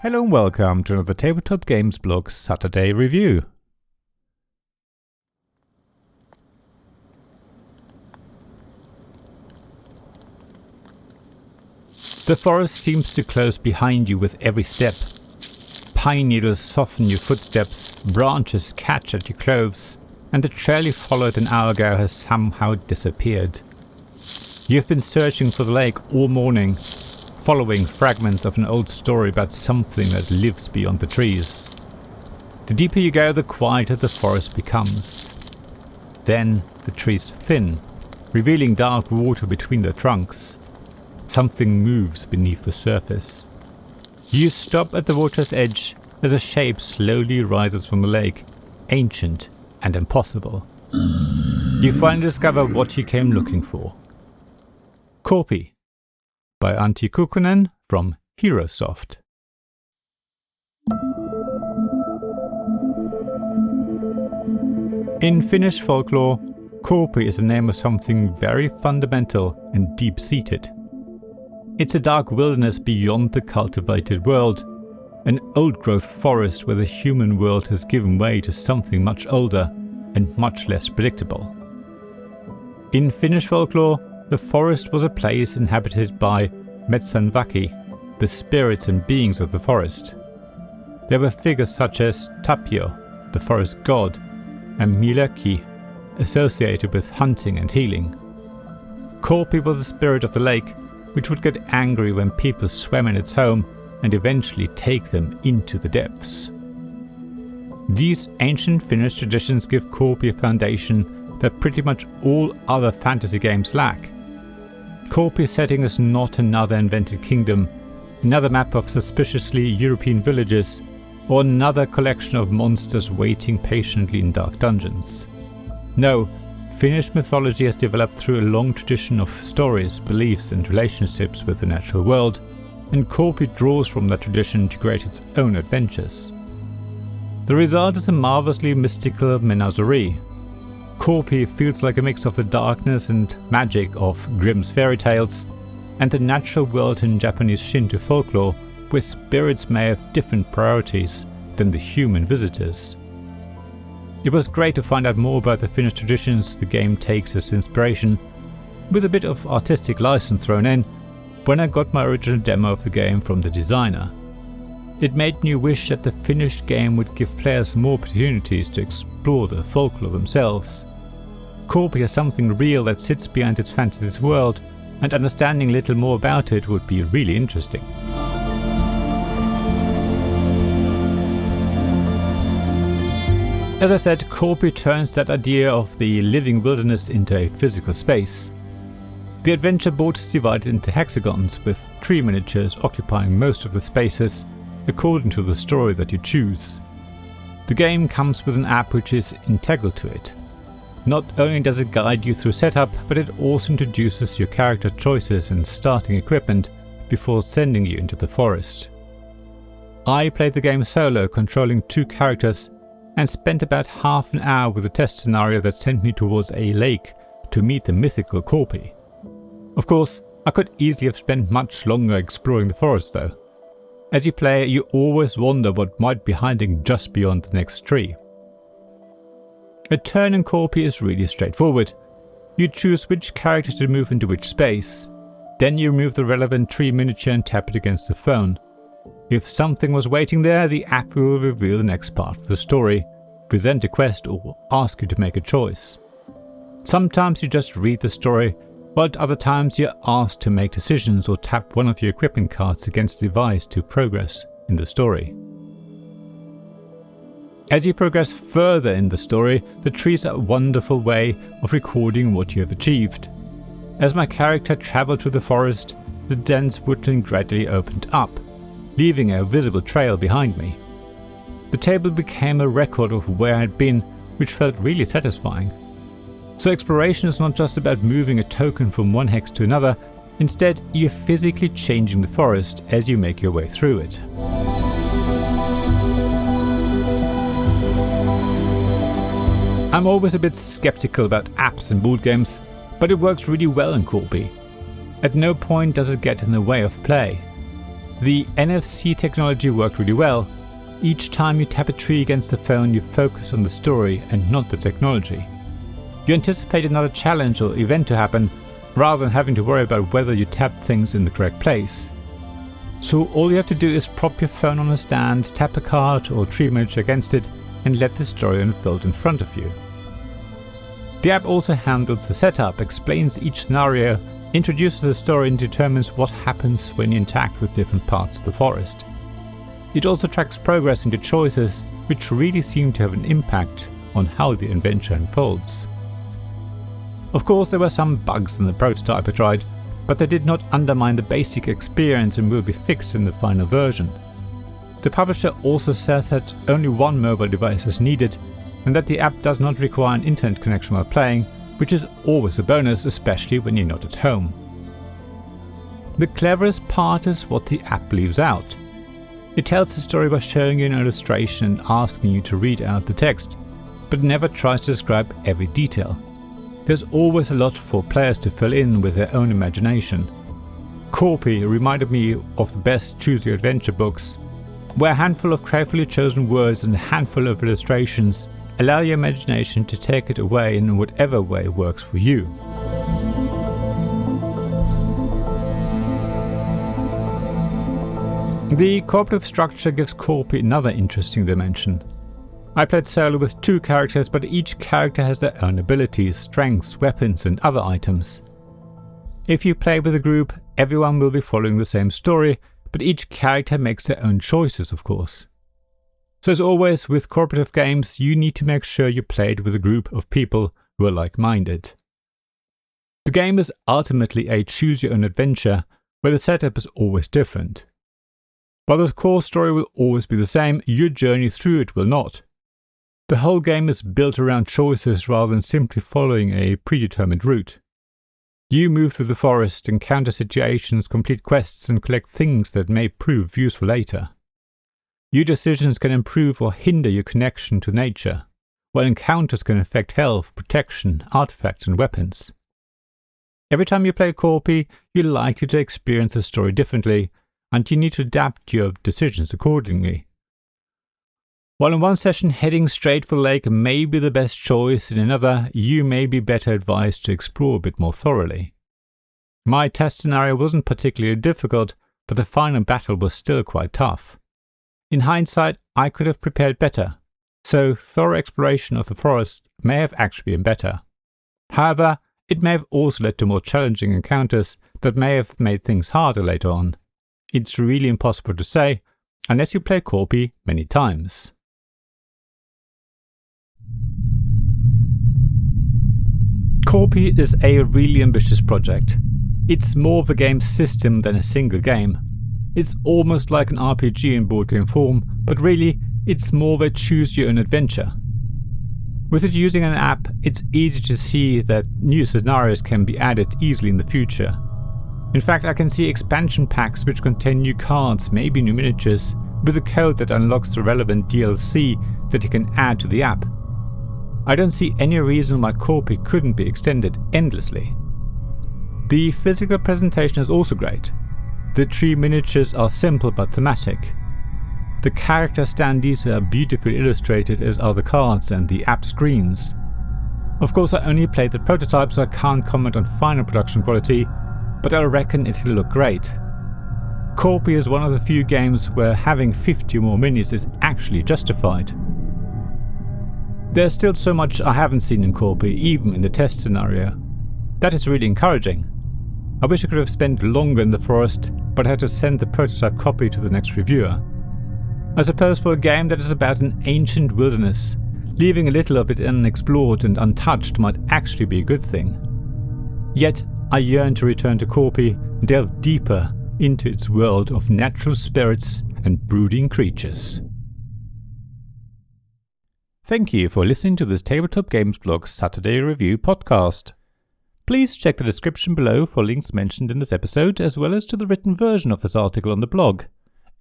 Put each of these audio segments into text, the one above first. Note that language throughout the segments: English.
Hello and welcome to another Tabletop Games Blog Saturday review. The forest seems to close behind you with every step. Pine needles soften your footsteps, branches catch at your clothes, and the trail you followed an hour ago has somehow disappeared. You've been searching for the lake all morning, following fragments of an old story about something that lives beyond the trees. The deeper you go, the quieter the forest becomes. Then the trees thin, revealing dark water between their trunks. Something moves beneath the surface. You stop at the water's edge as a shape slowly rises from the lake, ancient and impossible. You finally discover what you came looking for. Korpi by Antti Kukkonen from Herosoft. In Finnish folklore, Korpi is the name of something very fundamental and deep-seated. It's a dark wilderness beyond the cultivated world, an old-growth forest where the human world has given way to something much older and much less predictable. In Finnish folklore, the forest was a place inhabited by Metsänväki, the spirits and beings of the forest. There were figures such as Tapio, the forest god, and Mieläkki, associated with hunting and healing. Korpi was the spirit of the lake, which would get angry when people swam in its home and eventually take them into the depths. These ancient Finnish traditions give Korpi a foundation that pretty much all other fantasy games lack. Korpi's setting is not another invented kingdom, another map of suspiciously European villages, or another collection of monsters waiting patiently in dark dungeons. No, Finnish mythology has developed through a long tradition of stories, beliefs and relationships with the natural world, and Korpi draws from that tradition to create its own adventures. The result is a marvelously mystical menagerie. Korpi feels like a mix of the darkness and magic of Grimm's fairy tales and the natural world in Japanese Shinto folklore, where spirits may have different priorities than the human visitors. It was great to find out more about the Finnish traditions the game takes as inspiration, with a bit of artistic license thrown in, when I got my original demo of the game from the designer. It made me wish that the finished game would give players more opportunities to explore the folklore themselves. Korpi has something real that sits behind its fantasy world, and understanding a little more about it would be really interesting. As I said, Korpi turns that idea of the living wilderness into a physical space. The adventure board is divided into hexagons, with tree miniatures occupying most of the spaces, according to the story that you choose. The game comes with an app which is integral to it. Not only does it guide you through setup, but it also introduces your character choices and starting equipment before sending you into the forest. I played the game solo, controlling 2 characters, and spent about half an hour with a test scenario that sent me towards a lake to meet the mythical Korpi. Of course, I could easily have spent much longer exploring the forest though. As you play, you always wonder what might be hiding just beyond the next tree. A turn in Korpi is really straightforward. You choose which character to move into which space. Then you remove the relevant tree miniature and tap it against the phone. If something was waiting there, the app will reveal the next part of the story, present a quest or ask you to make a choice. Sometimes you just read the story, while at other times you're asked to make decisions or tap one of your equipment cards against the device to progress in the story. As you progress further in the story, the trees are a wonderful way of recording what you have achieved. As my character traveled through the forest, the dense woodland gradually opened up, leaving a visible trail behind me. The table became a record of where I had been, which felt really satisfying. So exploration is not just about moving a token from one hex to another, instead you're physically changing the forest as you make your way through it. I'm always a bit skeptical about apps in board games, but it works really well in Korpi. At no point does it get in the way of play. The NFC technology worked really well. Each time you tap a tree against the phone, you focus on the story and not the technology. You anticipate another challenge or event to happen, rather than having to worry about whether you tapped things in the correct place. So all you have to do is prop your phone on a stand, tap a card or tree miniature against it, and let the story unfold in front of you. The app also handles the setup, explains each scenario, introduces the story and determines what happens when you interact with different parts of the forest. It also tracks progress and your choices, which really seem to have an impact on how the adventure unfolds. Of course, there were some bugs in the prototype I tried, but they did not undermine the basic experience and will be fixed in the final version. The publisher also says that only one mobile device is needed and that the app does not require an internet connection while playing, which is always a bonus, especially when you're not at home. The cleverest part is what the app leaves out. It tells the story by showing you an illustration and asking you to read out the text, but never tries to describe every detail. There's always a lot for players to fill in with their own imagination. Korpi reminded me of the best Choose Your Adventure books, where a handful of carefully chosen words and a handful of illustrations allow your imagination to take it away in whatever way works for you. The cooperative structure gives Korpi another interesting dimension. I played solo with 2 characters, but each character has their own abilities, strengths, weapons and other items. If you play with a group, everyone will be following the same story, but each character makes their own choices, of course. So as always with cooperative games, you need to make sure you played with a group of people who are like-minded. The game is ultimately a choose-your-own-adventure, where the setup is always different. While the core story will always be the same, your journey through it will not. The whole game is built around choices rather than simply following a predetermined route. You move through the forest, encounter situations, complete quests and collect things that may prove useful later. Your decisions can improve or hinder your connection to nature, while encounters can affect health, protection, artifacts and weapons. Every time you play Korpi, you're likely to experience the story differently, and you need to adapt your decisions accordingly. While in one session heading straight for the lake may be the best choice, in another you may be better advised to explore a bit more thoroughly. My test scenario wasn't particularly difficult, but the final battle was still quite tough. In hindsight, I could have prepared better, so thorough exploration of the forest may have actually been better. However, it may have also led to more challenging encounters that may have made things harder later on. It's really impossible to say, unless you play Korpi many times. Korpi is a really ambitious project. It's more of a game system than a single game. It's almost like an RPG in board game form, but really, it's more of a choose-your-own-adventure. With it using an app, it's easy to see that new scenarios can be added easily in the future. In fact, I can see expansion packs which contain new cards, maybe new miniatures, with a code that unlocks the relevant DLC that you can add to the app. I don't see any reason why Korpi couldn't be extended endlessly. The physical presentation is also great. The tree miniatures are simple but thematic. The character standees are beautifully illustrated, as are the cards and the app screens. Of course, I only played the prototype, so I can't comment on final production quality, but I reckon it'll look great. Korpi is one of the few games where having 50 or more minis is actually justified. There's still so much I haven't seen in Korpi, even in the test scenario. That is really encouraging. I wish I could have spent longer in the forest, but I had to send the prototype copy to the next reviewer. I suppose for a game that is about an ancient wilderness, leaving a little of it unexplored and untouched might actually be a good thing. Yet, I yearn to return to Korpi and delve deeper into its world of natural spirits and brooding creatures. Thank you for listening to this Tabletop Games Blog Saturday Review podcast. Please check the description below for links mentioned in this episode, as well as to the written version of this article on the blog.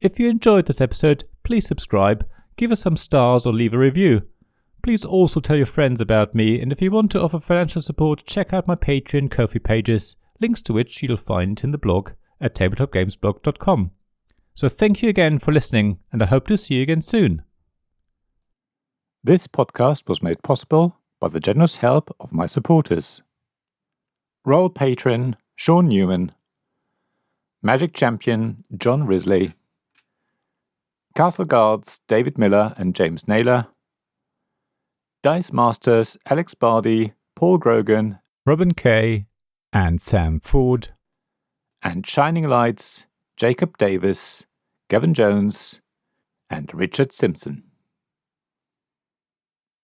If you enjoyed this episode, please subscribe, give us some stars or leave a review. Please also tell your friends about me, and if you want to offer financial support, check out my Patreon and Ko-fi pages, links to which you'll find in the blog at tabletopgamesblog.com. So thank you again for listening, and I hope to see you again soon. This podcast was made possible by the generous help of my supporters. Royal Patron Sean Newman, Magic Champion John Risley, Castle Guards David Miller and James Naylor, Dice Masters Alex Bardi, Paul Grogan, Robin Kay, and Sam Ford, and Shining Lights Jacob Davis, Gavin Jones, and Richard Simpson.